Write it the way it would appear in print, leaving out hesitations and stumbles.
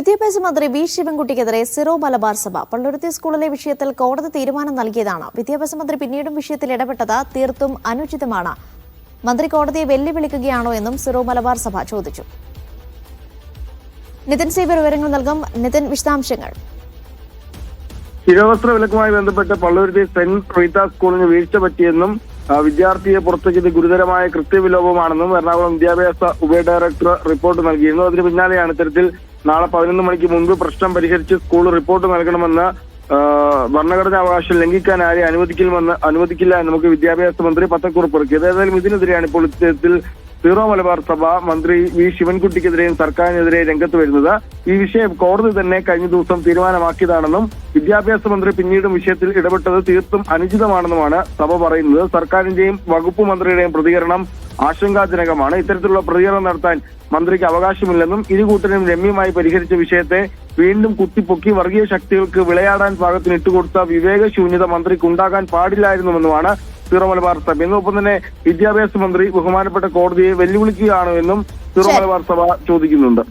വിദ്യാഭ്യാസ മന്ത്രി V ശിവൻകുട്ടിക്കെതിരെ Syro Malabar സഭ പള്ളുരുത്തി സ്കൂളിലെ വിഷയത്തിൽ കോടതി തീരുമാനം നൽകിയതാണ്. വിദ്യാഭ്യാസ മന്ത്രി പിന്നീടും വിഷയത്തിൽ ഇടപെട്ടത് തീർത്തും അനുചിതമാണ്. മന്ത്രി കോടതിയെ വെല്ലുവിളിക്കുകയാണോ എന്നും സിറോ മലബാർ സഭ ചോദിച്ചു. നിതിൻ സേവ്യർ വിവരങ്ങൾ നൽകും. നിതിൻ, വിശദാംശങ്ങൾ. ശിരോവസ്ത്ര വിലക്കുമായി ബന്ധപ്പെട്ട് പള്ളുരുത്തി സെന്റ് റീത്ത സ്കൂളിന് വീഴ്ച പറ്റിയെന്നും വിദ്യാർത്ഥിയെ പുറത്തേക്ക് ഗുരുതരമായ കൃത്യവിലോപമാണെന്നും എറണാകുളം വിദ്യാഭ്യാസ ഉപഡയറക്ടർ റിപ്പോർട്ട് നൽകിയിരുന്നു. അതിന് പിന്നാലെയാണ് ഇത്തരത്തിൽ നാളെ 11 മണിക്ക് മുൻപ് പ്രശ്നം പരിഹരിച്ച് സ്കൂൾ റിപ്പോർട്ട് നൽകണമെന്ന് ഭരണഘടനാവകാശം ലംഘിക്കാൻ ആരെ അനുവദിക്കില്ല എന്ന് നമുക്ക് വിദ്യാഭ്യാസ മന്ത്രി പത്രക്കുറിപ്പ് ഇറക്കിയത്. ഏതായാലും ഇതിനെതിരെയാണ് ഇപ്പോൾ ഇത്തരത്തിൽ സിറോ മലബാർ സഭ മന്ത്രി വി ശിവൻകുട്ടിക്കെതിരെയും സർക്കാരിനെതിരെ രംഗത്ത് വരുന്നത്. ഈ വിഷയം കോടതി തന്നെ കഴിഞ്ഞ ദിവസം തീരുമാനമാക്കിയതാണെന്നും വിദ്യാഭ്യാസ മന്ത്രി പിന്നീടും വിഷയത്തിൽ ഇടപെട്ടത് തീർത്തും അനുചിതമാണെന്നുമാണ് സഭ പറയുന്നത്. സർക്കാരിന്റെയും വകുപ്പ് മന്ത്രിയുടെയും പ്രതികരണം ആശങ്കാജനകമാണ്. ഇത്തരത്തിലുള്ള പ്രതികരണം നടത്താൻ മന്ത്രിക്ക് അവകാശമില്ലെന്നും ഇരുകൂട്ടരും രമ്യമായി പരിഹരിച്ച വിഷയത്തെ വീണ്ടും കുത്തിപ്പൊക്കി വർഗീയ ശക്തികൾക്ക് വിളയാടാൻ പാകത്തിന് ഇട്ടുകൊടുത്ത വിവേകശൂന്യത മന്ത്രിക്ക് ഉണ്ടാകാൻ പാടില്ലായിരുന്നുവെന്നുമാണ് സിറോ മലബാർ സഭ. എന്നൊപ്പം തന്നെ വിദ്യാഭ്യാസ മന്ത്രി ബഹുമാനപ്പെട്ട കോടതിയെ വെല്ലുവിളിക്കുകയാണോ എന്നും സിറോ മലബാർ സഭ ചോദിക്കുന്നുണ്ട്.